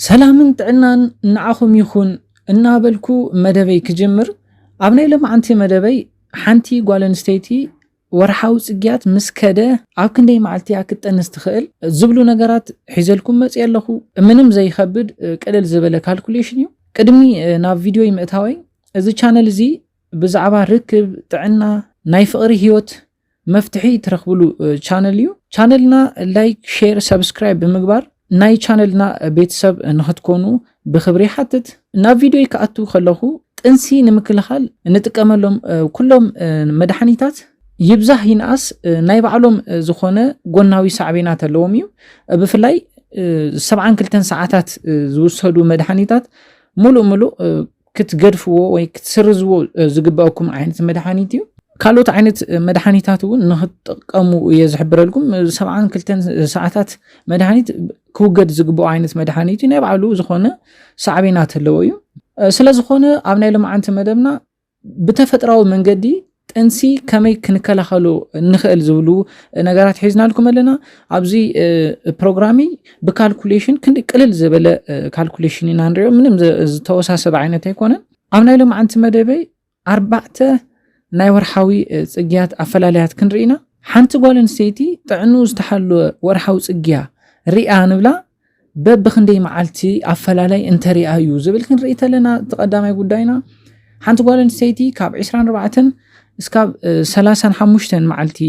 سلامن ጥዕናን ንዓኹም ይኹን እናበልኩ መደበይ ክጅምር ኣብ ናይ ሎማዓንቲ መደበይ ሓንቲ ጓል ኣንስተይቲ ወርሓዊ ጽግያት ምስ ከደ ኣብ ክንደይ መዓልቲ ክትጠንስ ትኽእል ዝብሉ ነገራት ሒዘልኩም መጽ ያለኹ ምንም ዘይከብድ ቅልል ዝበለ ካልኩሌሽን እዩ ቅድሚ ናብ ቪድዮ ይምእታወይ እዚ ቻነል እዚ ብዛዕባ ርክብ ጥዕና ናይ ፍቕሪ ህይወት መፍትሒ ትረኽብሉ ቻነል እዩ ቻነልና ላይክ ሼር ሰብስክራይብ ብምግባር ናይ ቻነልና ቤተሰብ ንኽትኮኑ ብኽብሪ ሓትት ናብ ቪድዮ ይከኣቱ ከለኹ ጥንሲ ንምክልኻል እንጥቀመሎም ኩሎም መድሓኒታት ይብዛህ ይንኣስ ናይ ባዕሎም ዝኾነ ጎናዊ ሳዕቤናት ኣለዎም እዩ ብፍላይ 72 ሰዓታት ዝውሰዱ መድሓኒታት ሙሉእ ክትገድፍዎ ወይ ክትስርዝዎ ዝግበአኩም ዓይነት መድሓኒት እዩ ካልኦት ዓይነት መድሓኒታት እውን ንኽትጥቀሙ የዝሕብረልኩም 72 ሰዓታት መድሓኒት ክውገድ ዝግበኦ ዓይነት መድሓኒት ናይ ባዕሉ ዝኾነ ሳዕቤናት ኣለዎ እዩ ስለ ዝኾነ ኣብ ናይ ሎማዓንቲ መደብና ብተፈጥራዊ መንገዲ ጥንሲ ከመይ ክንከላኸሎ ንኽእል ዝብሉ ነገራት ሒዝናልኩም ኣለና ኣብዚ ፕሮግራሚ ብካልኩሌሽን ክንዲ ቅልል ዝበለ ካልኩሌሽን ኢና ንሪኦ ምንም ዝተወሳሰበ ዓይነት ኣይኮነን ኣብ ናይ ሎማዓንቲ መደበይ 4 ናይ ወርሓዊ ጽግያት ኣፈላልያት ክንርኢና ሓንቲ ጓል ኣንስተይቲ ጥዕንኡ ዝተሓለወ ወርሓዊ ጽግያ ሪኣ ንብላ በብክንደይ መዓልቲ ኣፈላላይ እንተሪኣ እዩ ዝብል ክንርኢ ተለና ተቐዳማይ ጉዳይና ሓንቲ ጓል ኣንስተይቲ ካብ 24 እስካብ 35 መዓልቲ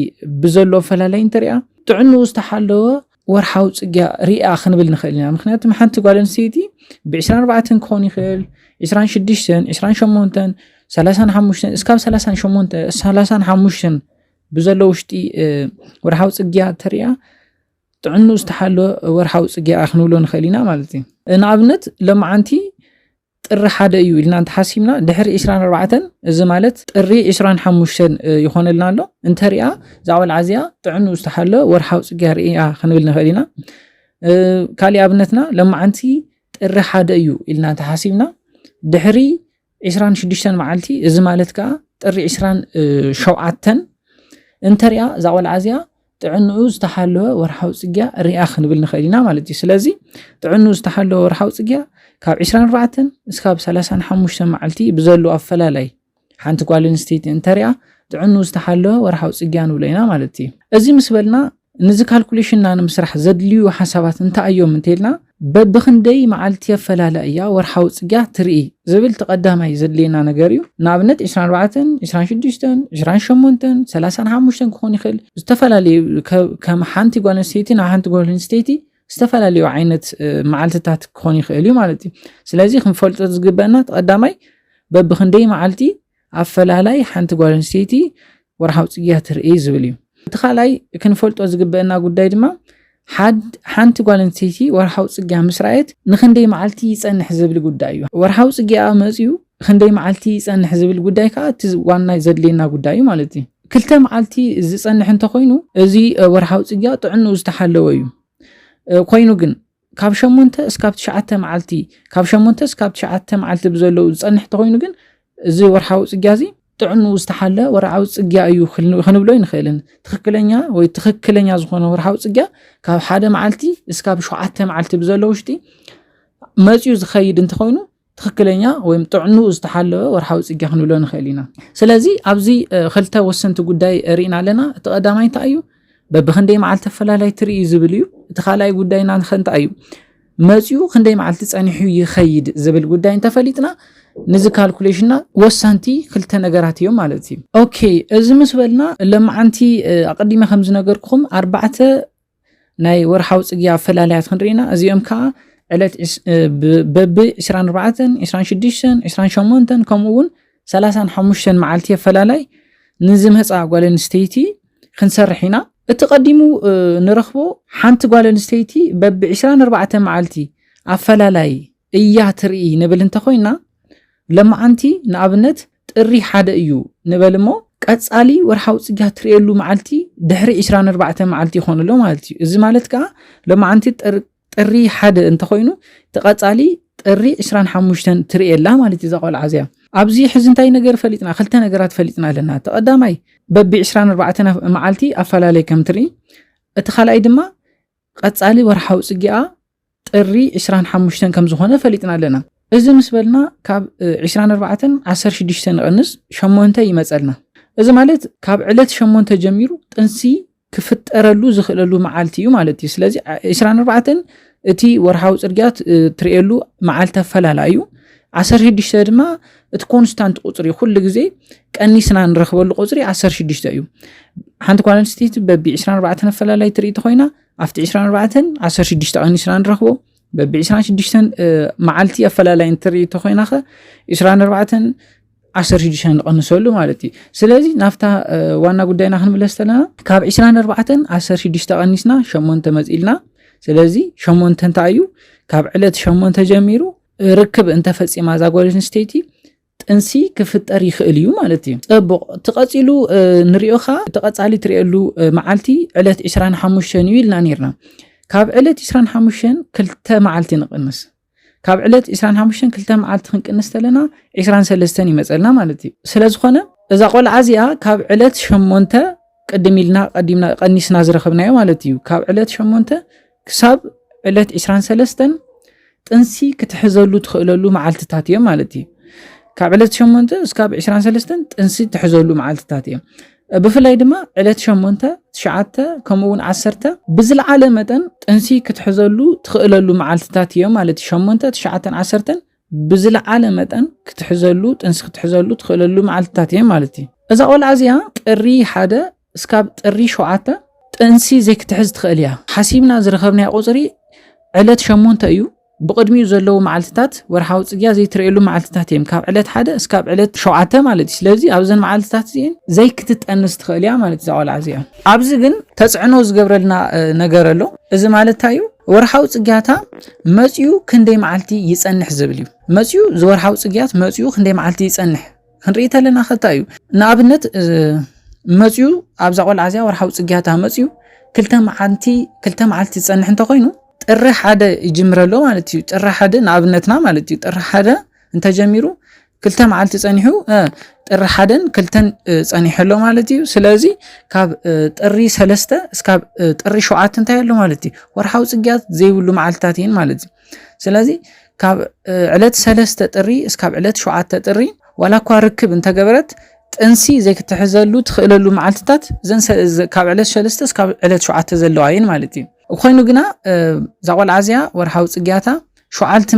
ብዘሎ ኣፈላላይ እንተሪኣ ጥዕንኡ ዝተሓለወ ወርሓዊ ጽግያ ሪኣ ክንብል ንኽእል ኢና ምክንያቱም ሓንቲ ጓል ኣንስተይቲ ብ24 ክኾን ይኽእል 26 28 35 እስካብ 35 ብዘሎ ውሽጢ ወርሓዊ ጽግያ ተሪኣ ጥዕንኡ ዝተሓለወ ወርሓዊ ጽግያ ክንብሎ ንኽእል ኢና ማለት እዩ ንኣብነት ሎማዓንቲ ጥሪ 1 እዩ ኢልና እንተሓሲብና ድሕሪ 24 እዚ ማለት ጥሪ 25 ይኾነልና ኣሎ እንተሪኣ ዛዕባ ዓዝያ ጥዕንኡ ዝተሓለወ ወርሓዊ ጽግያ ሪኣ ክንብል ንኽእል ኢና ካሊእ ኣብነትና ሎማዓንቲ ጥሪ 1 እዩ ኢልና እንተሓሲብና ድሕሪ 26 መዓልቲ እዚ ማለት ከዓ ጥሪ 27 እንተሪኣ ዛዕባ ዓዝያ ጥዕንኡ ዝተሓለወ ወርሓዊ ጽግያ ሪኣ ክንብል ንኽእል ኢና ማለት እዩ ስለዚ ጥዕንኡ ዝተሓለወ ወርሓዊ ጽግያ ካብ 24 እስካብ 35 መዓልቲ ብዘሎ ኣፈላላይ ሓንቲ ጓል ኣንስተይቲ እንተሪኣ ጥዕንኡ ዝተሓለወ ወርሓዊ ጽግያ ንብሎ ኢና ማለት እዩ እዚ ምስ በልና ነዚ ካልኩሌሽንና ንምስራሕ ዘድልዩ ሓሳባት እንታይ እዮም እንተኢልና በብክንደይ መዓልቲ ኣፈላላይ እያ ወርሓዊ ጽግያ ትርኢ ዝብል ተቐዳማይ ዘድልየና ነገር እዩ ንኣብነት 24 26 28 35 ክኾን ይኽእል ዝተፈላለዩ ከም ሓንቲ ጓል ኣንስተይቲ ናብ ሓንቲ ጓል ኣንስተይቲ ዝተፈላለዩ ዓይነት መዓልትታት ክኾን ይኽእል እዩ ማለት እዩ ስለዚ ክንፈልጦ ዝግበአና ተቐዳማይ በብክንደይ መዓልቲ ኣፈላላይ ሓንቲ ጓል ኣንስተይቲ ወርሓዊ ጽግያ ትርኢ ዝብል እዩ እቲ ካልኣይ ክንፈልጦ ዝግበአና ጉዳይ ድማ ሓንቲ ጓል ኣንስተይቲ ወርሓዊ ጽግያ ምስ ረኣየት ንክንደይ መዓልቲ ይጸንሕ ዝብል ጉዳይ እዩ ወርሓዊ ጽግያ መጽኡ ክንደይ መዓልቲ ይጸንሕ ዝብል ጉዳይ ከዓ እቲ ዋናይ ዘድልየና ጉዳይ እዩ ማለት እዩ 2 መዓልቲ ዝጸንሕ እንተኮይኑ እዚ ወርሓዊ ጽግያ ጥዕንኡ ዝተሓለወ እዩ ኮይኑ ግን ካብ 8 እስካብ 9 መዓልቲ ካብ 8 እስካብ 9 መዓልቲ ብዘለዉ ዝጸንሕ እንተኮይኑ ግን እዚ ወርሓዊ ጽግያ እዚ ጥዕንኡ ዝተሓለወ ወርሓዊ ጽግያ እዩ ክንብሎ ይንኽእልን ትኽክለኛ ዝኾነ ወርሓዊ ጽግያ ካብ 1 መዓልቲ እስካብ 7 መዓልቲ ብዘሎ ውሽጢ መጽኡ ዝኸይድ እንተኮይኑ ትኽክለኛ ወይ ጥዕንኡ ዝተሓለወ ወርሓዊ ጽግያ ክንብሎ ንኽእል ኢና ስለዚ ኣብዚ ክልተ ወሰንቲ ጉዳይ ሪኢና ኣለና እቲ ቀዳማይ እንታይ እዩ በብክንደይ መዓልቲ ኣፈላላይ ትርኢ ዝብል እዩ እቲ ካልኣይ ጉዳይና እንታይ እዩ መጽኡ ክንደይ መዓልቲ ጸኒሑ ይኸይድ ዝብል ጉዳይ እንተፈሊጥና ነዚ ካልኩሌሽንና ወሳንቲ ክልተ ነገራት እዮም ማለት እዩ ኦኬ እዚ ምስ በልና ሎማዓንቲ ኣቀዲመ ከም ዝነገርኩኹም 4 ናይ ወርሓዊ ጽግያ ኣፈላላያት ክንርኢና እዚኦም ከዓ ዕለት በብ 24 26 28 ከምኡውን 35 መዓልቲ ኣፈላላይ ንዝመፃ ጓል ኣንስተይቲ ክንሰርሕ ኢና እቲ ቀዲሙ ንረኽቦ ሓንቲ ጓል ኣንስተይቲ በብ 24 መዓልቲ ኣፈላላይ እያ ትርኢ ንብል እንተኮይና ሎማዓንቲ ንኣብነት ጥሪ 1 እዩ ንበል እሞ ቀጻሊ ወርሓዊ ጽግያ ትርእየሉ መዓልቲ ድሕሪ 24 መዓልቲ ይኾነሎ ማለት እዩ እዚ ማለት ከዓ ሎማዓንቲ ጥሪ 1 እንተኮይኑ ተቐጻሊ ጥሪ 25 ትርእየላ ማለት እዩ ዘቆል ዓዝያ ኣብዚ ሕዚ እንታይ ነገር ፈሊጥና ክልተ ነገራት ፈሊጥና ኣለና ተቐዳማይ በብ 24 መዓልቲ ኣፈላላይ ከም ትርኢ እቲ ካልኣይ ድማ ቀጻሊ ወርሓዊ ጽግያ ጥሪ 25 ከም ዝኾነ ፈሊጥና ኣለና እዚ ምስ በልና ካብ 24 16 ንቕንስ 8 ይመፀልና እዚ ማለት ካብ ዕለት 8 ጀሚሩ ጥንሲ ክፍጠረሉ ዝኽእለሉ መዓልቲ እዩ ማለት እዩ ስለዚ 24 እቲ ወርሃዊ ጽርግያት ትሪኤሉ መዓልቲ ኣፈላላይ እዩ 16 ድማ እቲ ኮንስታንት ቁጽሪ ኩሉ ግዜ ቀኒስና ንረኽበሉ ቁጽሪ 16 እዩ ሓንቲ ጓል ኣንስተይቲ በቢ 24 ኣፈላላይ ትርኢት ኮይና ኣብቲ 24 16 ቀኒስና ንረኽቦ በቢ 26 መዓልቲ ኣፈላላይ ትርኢት ኮይና 24 16 ንቐንሰሉ ማለት እዩ ስለዚ ናፍታ ዋና ጉዳይና ክንምለስ ተለና ካብ 24 16 ቀኒስና 8 መጺልና ስለዚ 8 እንታይ እዩ ካብ ዕለት 8 ጀሚሩ ርክብ እንተፈጺማ ዛ ጓል ኣንስተይቲ ጥንሲ ክፍጠር ይኽእል እዩ ማለት እዩ ጽቡቕ ተቐጺሉ ንሪኦኻ ተቐጻሊ ትሪኤሉ መዓልቲ ዕለት 25 እዩ ኢልና ነርና ካብ ዕለት 25 ክልተ መዓልቲ ንቕንስ ካብ ዕለት 25 ክልተ መዓልቲ ክንቅንስ ተለና 23 ይመፀልና ማለት እዩ ስለዝኾነ እዛ ቆልዓ እዚኣ ካብ ዕለት 8 ቀዲምና ቀኒስና ዝረኸብናዮ ማለት እዩ ካብ ዕለት 8 ክሳብ ዕለት 23 ጥንሲ ክትሕዘሉ ትኽእለሉ መዓልትታት እዮም ማለት እዩ ካብ ዕለት 8 እስካብ 23 ጥንሲ ትሕዘሉ መዓልትታት እዮም ብፍላይ ድማ ዕለት 8 9 ከምኡውን 10 ብዝለዓለ መጠን ጥንሲ ክትሕዘሉ ትኽእለሉ መዓልትታት እዮም ማለት እዩ 8 9 10 ብዝለዓለ መጠን ክትሕዘሉ ጥንሲ ክትሕዘሉ ትኽእለሉ መዓልትታት እዮም ማለት እዩ እዛ ቆልዓ እዚኣ ጥሪ 1 እስካብ ጥሪ 7 ጥንሲ ዘይክትሕዝ ትኽእል እያ ሓሲብና ዝረኸብናዮ ቁጽሪ ዕለት 8 እዩ ብቅድሚኡ ዘለዉ መዓልትታት ወርሃዊ ጽግያ ዘይትሪኤሉ መዓልትታት እዮም ካብ ዕለት 1 እስካብ ዕለት 7 ማለት እዩ ስለዚ ኣብዘን መዓልትታት እዚአን ዘይክትጠንስ ትኽእል እያ ማለት እዛ ቆልዓ እዚኣ ኣብዚ ግን ተጽዕኖ ዝገብረልና ነገር ኣሎ እዚ ማለት እንታይ እዩ ወርሃዊ ጽግያታ መጺኡ ክንደይ መዓልቲ ይጸንሕ ዝብል እዩ መጺኡ ዝወርሃዊ ጽግያት መጺኡ ክንደይ መዓልቲ ይጸንሕ ክንርኢ ተለና ኸታ እዩ ንኣብነት መጺኡ ኣብዛ ቆልዓ እዚኣ ወርሃዊ ጽግያታ መጺኡ ክልተ መዓልቲ ይጸንሕ እንተኾይኑ ጥሪ 1 ይጅምረሎ ማለት እዩ ጥሪ 1 ንኣብነትና ማለት እዩ ጥሪ 1 እንተጀሚሩ ክልተ መዓልቲ ጸኒሑ ጥሪ 1 ክልተን ጸኒሕሎ ማለት እዩ ስለዚ ካብ ጥሪ 3 እስካብ ጥሪ 7 እንታይ ኣሎ ማለት እዩ ወርሃዊ ጽግያት ዘይብሉ መዓልትታት እየን ማለት እዩ ስለዚ ካብ ዕለት 3 ጥሪ እስካብ ዕለት 7 ጥሪ ዋላ እኳ ርክብ እንተገበረት ጥንሲ ዘይክትሕዘሉ ትኽእለሉ መዓልትታት ካብ ዕለት 3 እስካብ ዕለት 7 ዘለዋ እየን ማለት እዩ ኮይኑ ግና ዛ ቆልዓ እዚኣ ወርሃዊ ጽግያታ 7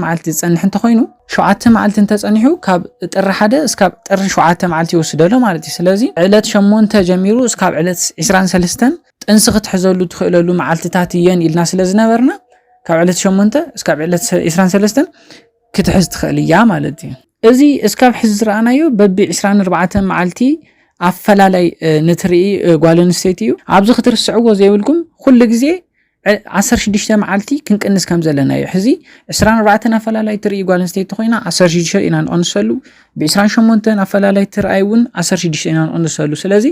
መዓልቲ ዝጸንሕ እንተኾይኑ 7 መዓልቲ እንተጸኒሑ ካብ ጥሪ 1 እስካብ ጥሪ 7 መዓልቲ ይወስደሎ ማለት እዩ ስለዚ ዕለት 8 ጀሚሩ እስካብ ዕለት 23 ጥንሲ ክትሕዘሉ ትኽእለሉ መዓልትታት እየን ኢልና ስለዝነበርና ካብ ዕለት 8 እስካብ ዕለት 23 ክትሕዝ ትኽእል እያ ማለት እዩ እዚ እስካብ ሕዚ ዝረኣናዮ በቢ 24 መዓልቲ ኣፈላላይ ንትርኢ ጓል ኣንስተይቲ እዩ ኣብዚ ክትርስዕዎ ዘይብልኩም ኩሉ ግዜ 16 መዓልቲ ክንቅንስ ከም ዘለና እዩ ሕዚ 24 ኣፈላላይ ትርኢ ጓል ኣንስተይቲ ኮይና 16 ኢና ንቐንሰሉ ብ28 ኣፈላላይ ትርኣይ እውን 16 ኢና ንቐንሰሉ ስለዚ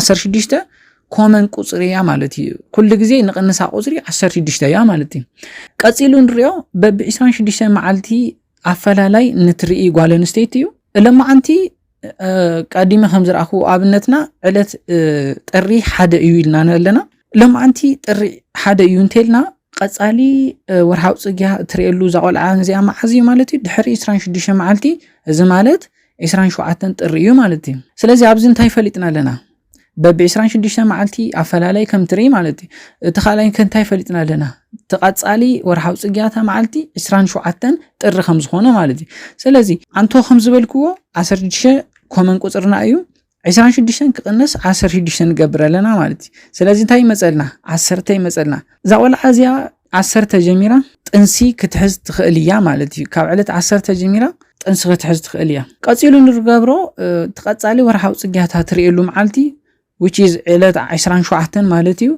16 ኮመን ቁጽሪ እያ ማለት እዩ ኩሉ ግዜ ንቕንሳ ቁጽሪ 16 እያ ማለት እዩ ቀጺሉ ንሪኦ በቢ 26 መዓልቲ ኣፈላላይ ንትርኢ ጓል ኣንስተይቲ እዩ ለማዓንቲ ቀዲመ ከም ዝረኣኹ ኣብነትና ዕለት ጥሪ 1 እዩ ኢልና ኣለና ለማዓንቲ ጥሪ 1 እዩ እንተልና ቀጻሊ ወርሃዊ ጽግያ ትሪኤሉ ዛ ቆልዓ እዚኣ መዓዝ እዩ ማለት እዩ ድሕሪ 26 መዓልቲ እዚ ማለት 27 ጥሪ እዩ ማለት እዩ ስለዚ ኣብዚ እንታይ ፈሊጥና ኣለና በቢ 26 መዓልቲ ኣፈላላይ ከም ትርኢ ማለት እዩ እቲ ካልኣይ እንታይ ፈሊጥና ኣለና ተቐጻሊ ወርሃዊ ጽግያታ መዓልቲ 27 ጥሪ ከም ዝኾነ ማለት እዩ ስለዚ አንቶ ከም ዝበልክዎ 16 ኮመን ቁጽርና እዩ 26 ክቅነስ 16 ንገብር ኣለና ማለት እዩ ስለዚ እንታይ ይመፀልና 10 ይመፀልና እዛ ቆልዓ እዚኣ 10 ጀሚራ ጥንሲ ክትሕዝ ትኽእል እያ ማለት እዩ ካብ ዕለት 10 ጀሚራ ጥንሲ ክትሕዝ ትኽእል እያ ቀጺሉ ንርገብሮ ተቐጻሊ ወርሃዊ ጽግያታ ትሪኤሉ መዓልቲ which is ዕለት 27 ማለት እዩ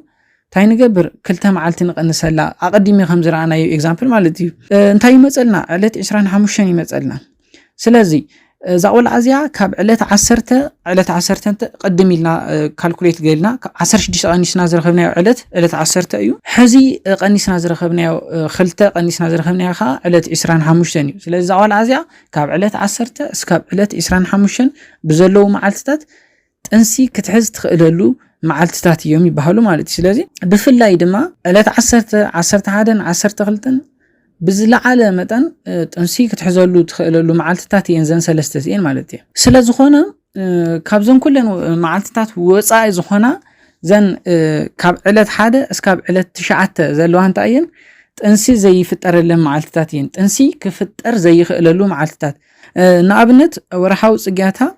እንታይ ንገብር ክልተ መዓልቲ ንቐንሰላ ኣቐዲሜ ከም ዝረኣናዮ ኤግዛምፕል ማለት እዩ እንታይ ይመፀልና ዕለት 25 ይመፀልና ስለዚ እዛ ቆልዓ እዚኣ ካብ ዕለት 10 ቀድም ኢልና ካልኩሌት ገይርና 16 ቀኒስና ዝረኸብናዮ ዕለት 10 እዩ ሕዚ ቀኒስና ዝረኸብናዮ 2 ቀኒስና ዝረኸብናዮ ኸ ዕለት 25 እዩ ስለዚ እዛ ቆልዓ እዚኣ ካብ ዕለት 10 እስካብ ዕለት 25 ብዘለዉ መዓልትታት ጥንሲ ክትሕዝ ትኽእለሉ معلتات يوم يبهلو مالتي سلازي بفلاي دما ألات عسرت عادن عسرت غلطن بزلعاله متن تنسي كتحزلو تخللو معلتات ينزن سلستين مالتي سلاز خونا كابزن كلن معلتات وصاي زخونا زن كاب علت حاده اسكاب علت تشعته زلو انت اين تنسي زي فطر لهم معلتاتين تنسي كفطر زي خللو معلتات نابنت ورحاو صقياتا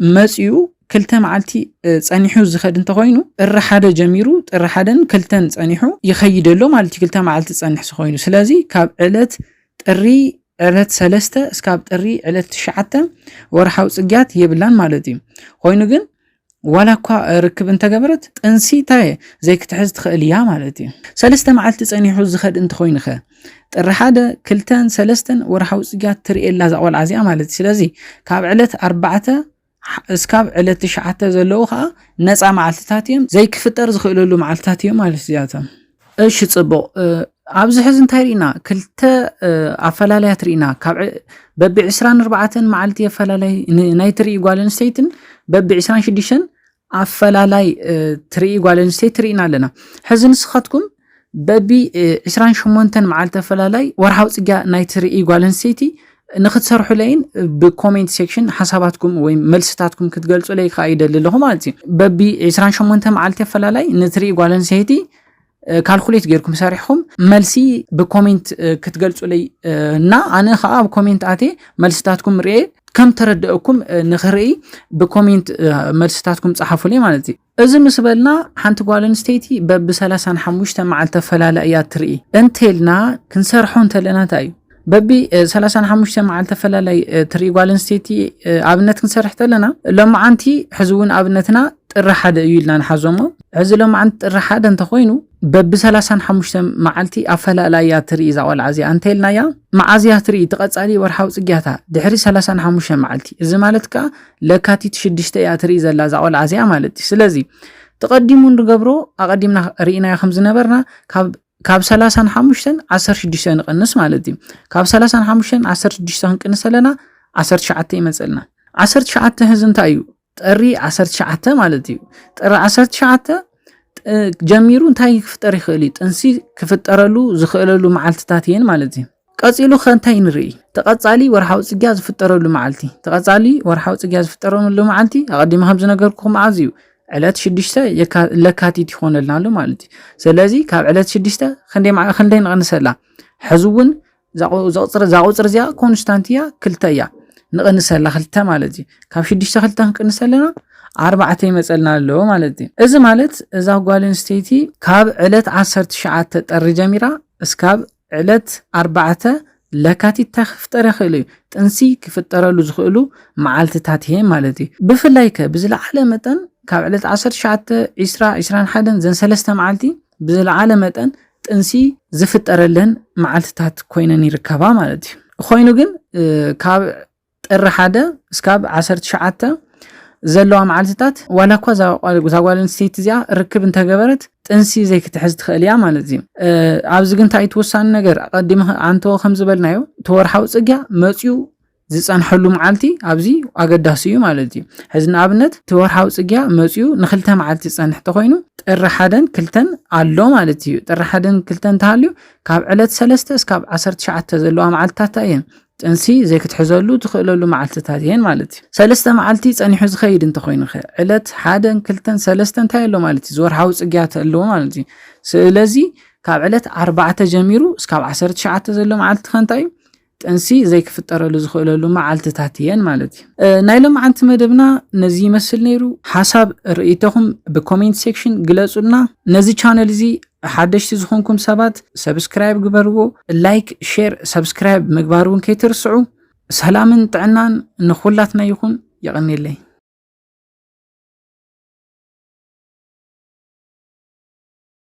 مصيو كلتا معلتي صنيحو زخد انت خوينو الرحاده جميرو الرحادن كلتن صنيحو يخيدلو مالتي كلتا معلتي صنيح خوينو سلازي كاب علت طري علت سلسته اسكاب طري علت تشعته ورحاو صقيات يبلان مالتي خوينو جن ولا كوا ركب انت جبرت انسي تاي زي كتحز تخيل يا مالتي سلسته معلت صنيحو زخد انت خوينخه الرحاده كلتن سلستن ورحاو صقيات تري الا زاول عزيا مالتي سلازي كاب علت 4 اسكاب علت تشعته زلو خا نصا معلتاتيم زي كفطر زخيللو معلتاتيم مالتياتم اش صبو ابز حزن تايرينا كلته افلاليا ترينا كاب بب 24 معلتي افلالاي نايتري غالن ستيتن بب 26 افلالاي تري غالن ستيت ترينا لنا حزن سخاتكم ببي 28 معلته افلالاي ورحاو صقا نايتري غالن ستيتي نختسرحو لين بكومنت سيكشن حساباتكم وي ملستاتكم كتغلصوا لي خايدللو مالتي ببي 28 معلته افلالاي نتري غالن ستيتي كالكوليت غيركم سارحهم ملسي بكومنت كتغلصوا لي نا انا خا بكومنت اتي ملستاتكم ري كم تردئكم نخري بكومنت ملستاتكم صحفوا لي مالتي اذا مسبلنا حنت غالن ستيتي بب 35 معلته فلالا يا تري انتلنا كنسرحو انتلنا تاي ببي 35 معلته فلالا تري غالن ستيتي ابنت كنسرحت لنا لما عنتي حزون ابنتنا الرحاده يلنا نحزمو عزلهم عن الرحاده انت خوينو بب 35 معلتي افلالا يا تري زاول عزي انتلنا يا معازيا تري تقصالي ورحاو صقياتا دحري 35 معلتي اذا مالتك لكاتيت 6 يا تري زلا زاول عزيا مالتي سلازي تقدموا نغبرو اقدمنا رينا يا خمس نبرنا كاب 35 16 نقنس مالتي كاب 35 16 نقنس لنا 19 يمصلنا 19 هزن تايو طري 19 مالتي طري 19 جميرو انتاي كفطر يخلي تنسي كفطرلو زخللو معلتاتين مالتي قصيلو خنتاي نري تقصالي ورحاو صقيا زفطرلو معلتي تقصالي ورحاو صقيا زفطرلو معلتي اقدم خمس نغركم عزيو علات 6 لكاتيت يخونلنا له مالتي سلازي كاب علات 6 خندي نقنسلا حزون زاقصر زيا كونستانتيا كلتيا نقنسلا خلتا مالتي كاب 6 خلتا نقنسلنا 4 يمصلنا له مالتي اذا مالت اذا غالن ستيتي كاب علات 19 طر جميرا اسكاب علات 4 لكاتيت تخفتر خلي تنسي كفطرلو زخلو معلتታት هي مالتي بفلايك بزلعله متن كاب علت 19 21 زن 3 معلتي بزلعله متن تنسي زفطرلن معلتታት ኮይነን ይርከባ ማለት እዩ ኮይኑ ግን ካብ ጥሪ 1 እስካብ 19 ዘለዋ معلتታት ولا كو زاغوالن ستيت زيا ركب انتገበረት ጥንሲ ዘይ ክትሕዝ ትኽእል ያ ማለት እዩ ኣብዚ ግን ታይ ተወሳኒ ነገር ቀዲም አንተ ከም ዝበልናዮ ተወርሓው ጽግያ መጽዩ ዝጸንሐሉ معلتي ኣብዚ አገዳሲ እዩ ማለት እዩ ሕዝና ኣብነት ተወርሓው ጽግያ መጽዩ ንክልተ معلتي ጸንሕ ተኮይኑ ጥሪ 1 ክልተን አሎ ማለት እዩ ጥሪ 1 ክልተን ተሃልዩ ካብ ዕለት 3 እስካብ 19 ዘለዋ معلتታት እየን ጥንሲ ዘይ ክትሕዘሉ ትኽእለሉ معلتታት እየን ማለት እዩ ሰለስተ معلتي ጸኒሑ ዝኸይድ እንተ ኮይኑ ዕለት 1 2 3 እንታይ ኣሎ ማለት እዩ ዝወርሓው ጽግያ ተሎ ማለት እዩ ስለዚ ካብ ዕለት 4 ጀሚሩ እስካብ 19 ዘሎ معلتي ከንታይ ጥንሲ ዘይ ክፍጠረሉ ዝኽእለሉ معلتታት እየን ማለት እዩ ናይ ሎም ዓንቲ መደብና ነዚ ይመስል ነይሩ ሓሳብ ርእይተኹም በኮሜንት ሴክሽን ግለጹልና ነዚ ቻነል እዚ ሓደሽቲ ዝኾንኩም ሰባት ሰብስክራይብ ግበርዎ ላይክ ሼር ሰብስክራይብ ምግባሩን ከይትርስዑ ሰላምን ጥዕናን ንኹላትና ይኹን ይቕኒለይ